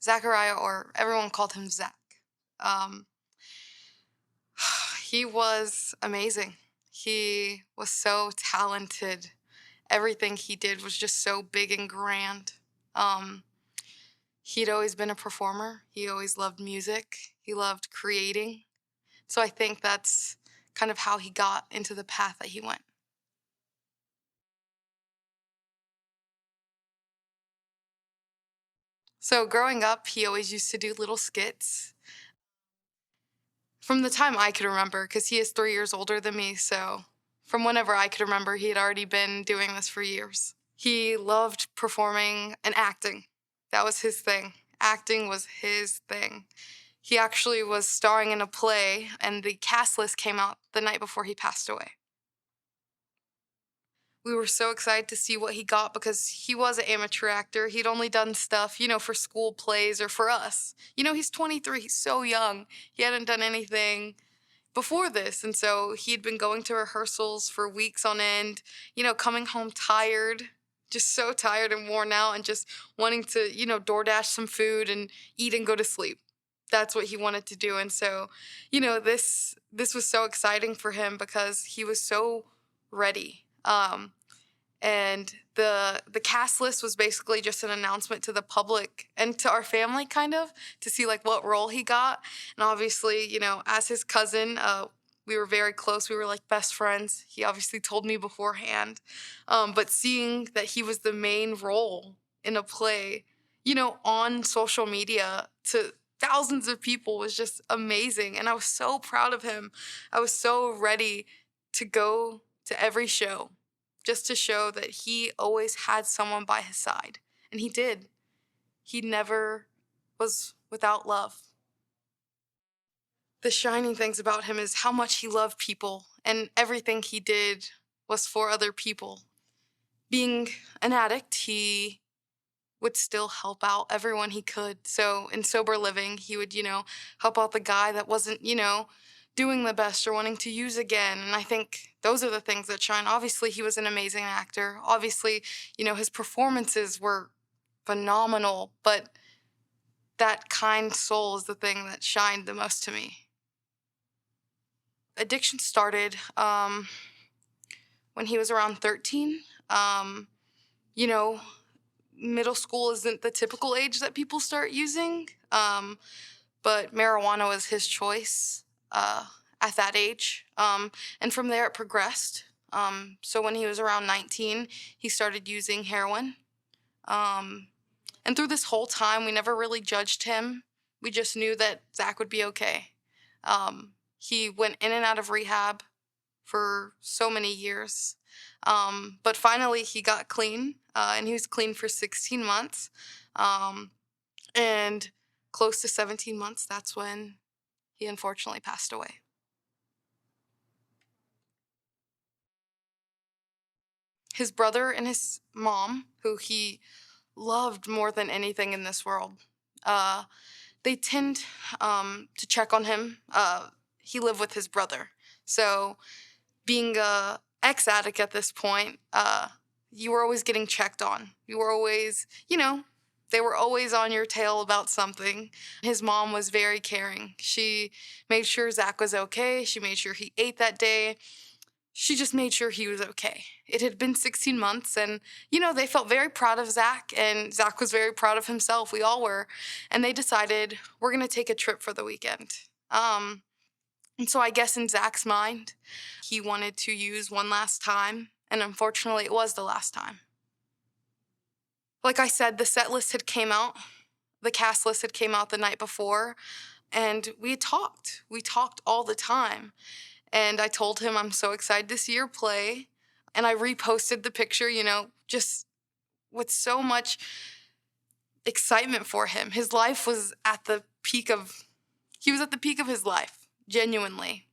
Zachariah, or everyone called him Zach. Um, he was amazing. He was so talented. Everything he did was just so big and grand. Um, he'd always been a performer. He always loved music. He loved creating. So I think that's kind of how he got into the path that he went. So growing up, he always used to do little skits from the time I could remember, because he is 3 years older than me. So from whenever I could remember, he had already been doing this for years. He loved performing and acting. That was his thing. Acting was his thing. He actually was starring in a play, and the cast list came out the night before he passed away. We were so excited to see what he got because he was an amateur actor. He'd only done stuff, for school plays or for us. He's 23, he's so young. He hadn't done anything before this. And so he'd been going to rehearsals for weeks on end, coming home tired, just so tired and worn out, and just wanting to, DoorDash some food and eat and go to sleep. That's what he wanted to do. And so, this was so exciting for him because he was so ready. And the cast list was basically just an announcement to the public and to our family, kind of, to see like what role he got. And obviously, as his cousin, we were very close. We were like best friends. He obviously told me beforehand. But seeing that he was the main role in a play, on social media to thousands of people was just amazing. And I was so proud of him. I was so ready to go to every show, just to show that he always had someone by his side. And he did. He never was without love. The shining things about him is how much he loved people, and everything he did was for other people. Being an addict, he would still help out everyone he could. So in sober living, he would, help out the guy that wasn't, doing the best or wanting to use again. And I think those are the things that shine. Obviously, he was an amazing actor. Obviously, his performances were phenomenal, but that kind soul is the thing that shined the most to me. Addiction started when he was around 13. You know, Middle school isn't the typical age that people start using, but marijuana was his choice at that age. And from there, it progressed. So when he was around 19, he started using heroin. And through this whole time, we never really judged him. We just knew that Zach would be okay. He went in and out of rehab for so many years. But finally, he got clean, and he was clean for 16 months. And close to 17 months, that's when he unfortunately passed away. His brother and his mom, who he loved more than anything in this world, they tend to check on him. He lived with his brother. So being a ex-addict at this point, you were always getting checked on. You were always, they were always on your tail about something. His mom was very caring. She made sure Zach was okay. She made sure he ate that day. She just made sure he was okay. It had been 16 months, and, they felt very proud of Zach, and Zach was very proud of himself. We all were. And they decided, we're going to take a trip for the weekend. And so I guess in Zach's mind, he wanted to use one last time, and unfortunately, it was the last time. Like I said, the set list had came out, the cast list had came out the night before, and we had talked. We talked all the time. And I told him I'm so excited to see your play. And I reposted the picture, just with so much excitement for him. His life was at the peak of, he was at the peak of his life, genuinely.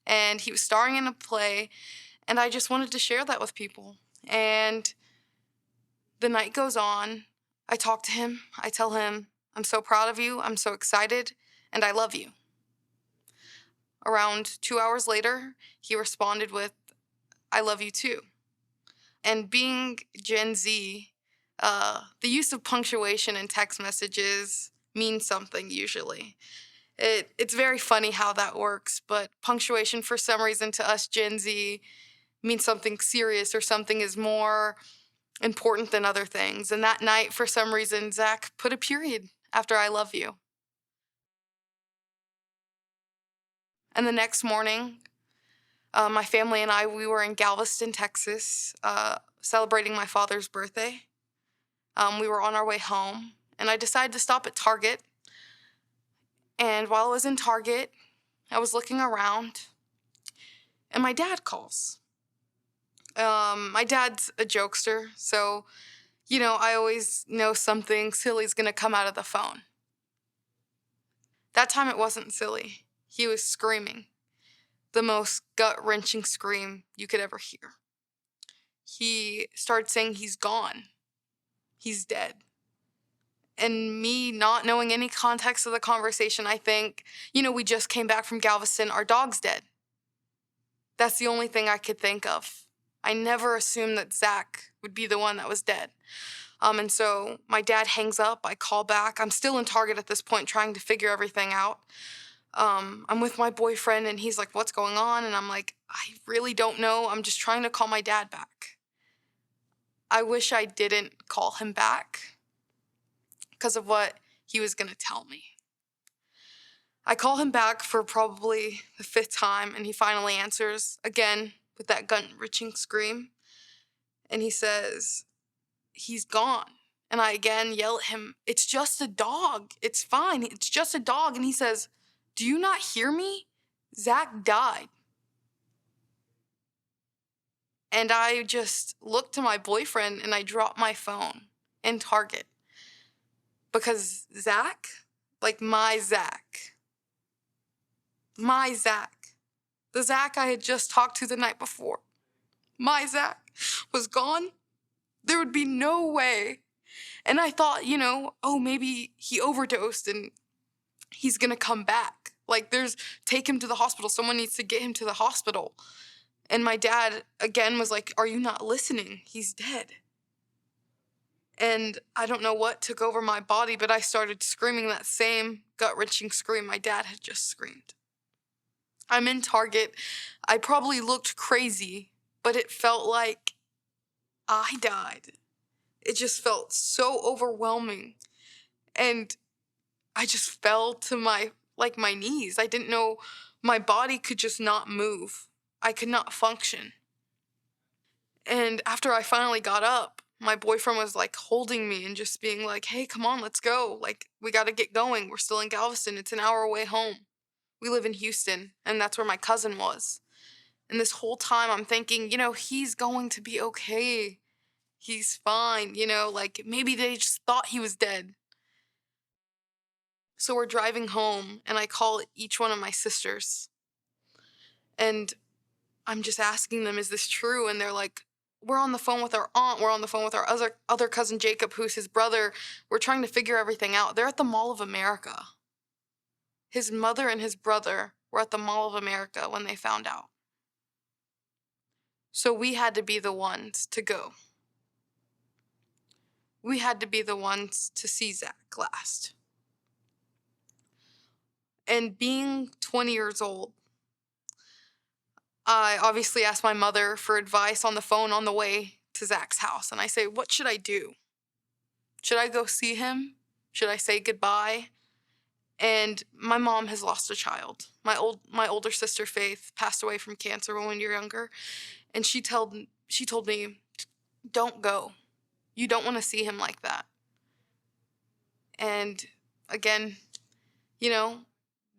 And he was starring in a play, and I just wanted to share that with people. And the night goes on. I talk to him. I tell him, I'm so proud of you. I'm so excited, and I love you. Around 2 hours later, he responded with, I love you too. And being Gen Z, the use of punctuation in text messages means something usually. It's very funny how that works, but punctuation for some reason to us Gen Z means something serious or something is more important than other things. And that night, for some reason, Zach put a period after I love you. And the next morning, my family and I, we were in Galveston, Texas, celebrating my father's birthday. We were on our way home, and I decided to stop at Target. And while I was in Target, I was looking around, and my dad calls. My dad's a jokester, so, I always know something silly's gonna come out of the phone. That time it wasn't silly. He was screaming. The most gut-wrenching scream you could ever hear. He started saying he's gone. He's dead. And me not knowing any context of the conversation, I think, we just came back from Galveston, our dog's dead. That's the only thing I could think of. I never assumed that Zach would be the one that was dead. And so my dad hangs up, I call back. I'm still in Target at this point trying to figure everything out. I'm with my boyfriend and he's like, what's going on? And I'm like, I really don't know. I'm just trying to call my dad back. I wish I didn't call him back because of what he was gonna tell me. I call him back for probably the 5th time and he finally answers again with that gut-wrenching scream. And he says, he's gone. And I again yell at him, it's just a dog. It's fine. It's just a dog. And he says, do you not hear me? Zach died. And I just looked to my boyfriend and I dropped my phone in Target. Because Zach, like my Zach, the Zach I had just talked to the night before, my Zach was gone. There would be no way. And I thought, maybe he overdosed and he's gonna come back. Like, take him to the hospital. Someone needs to get him to the hospital. And my dad, again, was like, are you not listening? He's dead. And I don't know what took over my body, but I started screaming that same gut-wrenching scream my dad had just screamed. I'm in Target. I probably looked crazy, but it felt like I died. It just felt so overwhelming. And I just fell to my knees. I didn't know my body could just not move. I could not function. And after I finally got up, my boyfriend was like holding me and just being like, hey, come on, let's go. Like, we got to get going. We're still in Galveston. It's an hour away home. We live in Houston, and that's where my cousin was. And this whole time I'm thinking, he's going to be okay. He's fine, like maybe they just thought he was dead. So we're driving home and I call each one of my sisters and I'm just asking them, is this true? And they're like, we're on the phone with our aunt. We're on the phone with our other cousin Jacob, who's his brother. We're trying to figure everything out. They're at the Mall of America. His mother and his brother were at the Mall of America when they found out. So we had to be the ones to go. We had to be the ones to see Zach last. And being 20 years old, I obviously asked my mother for advice on the phone on the way to Zach's house. And I say, what should I do? Should I go see him? Should I say goodbye? And my mom has lost a child. My older sister, Faith, passed away from cancer when we were younger. And she told me, don't go. You don't want to see him like that. And again,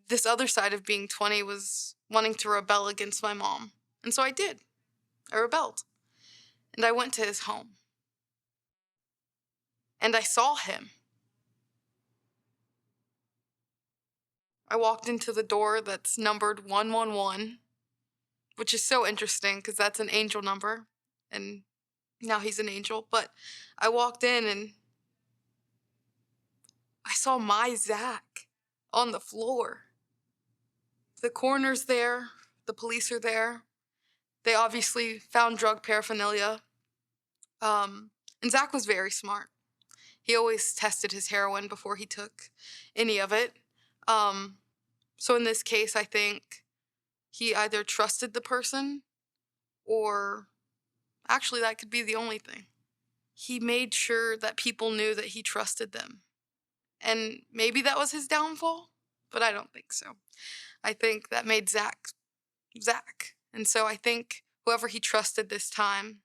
this other side of being 20 was wanting to rebel against my mom. And so I did. I rebelled. And I went to his home. And I saw him. I walked into the door that's numbered 111, which is so interesting because that's an angel number. And now he's an angel. But I walked in and I saw my Zach on the floor. The coroner's there. The police are there. They obviously found drug paraphernalia. And Zach was very smart. He always tested his heroin before he took any of it. Um, so in this case, I think he either trusted the person or actually that could be the only thing. He made sure that people knew that he trusted them. And maybe that was his downfall, but I don't think so. I think that made Zach Zach. And so I think whoever he trusted this time,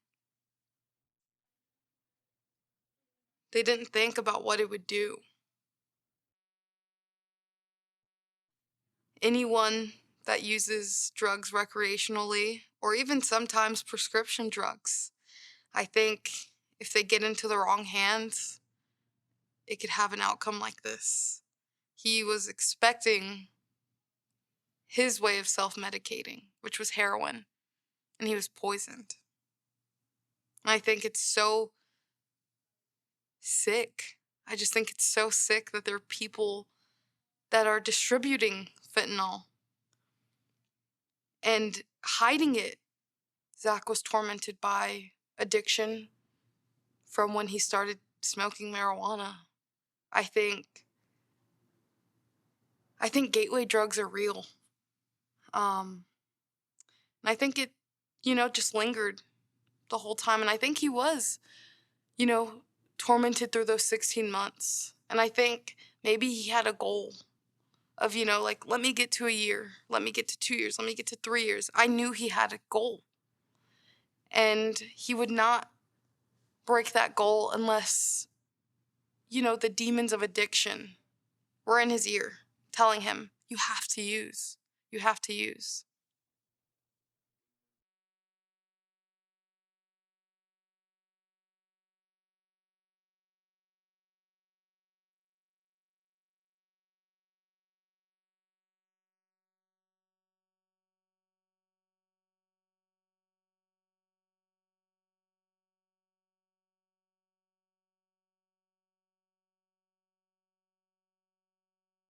they didn't think about what it would do. Anyone that uses drugs recreationally, or even sometimes prescription drugs, I think if they get into the wrong hands, it could have an outcome like this. He was expecting his way of self medicating, which was heroin, and he was poisoned. And I think it's so sick. I just think it's so sick that there are people that are distributing fentanyl and hiding it. Zach was tormented by addiction from when he started smoking marijuana. I think gateway drugs are real. And I think it, just lingered the whole time. And I think he was, you know, tormented through those 16 months. And I think maybe he had a goal of, like, let me get to a year, let me get to 2 years, let me get to 3 years. I knew he had a goal. And he would not break that goal unless, the demons of addiction were in his ear telling him, you have to use. You have to use.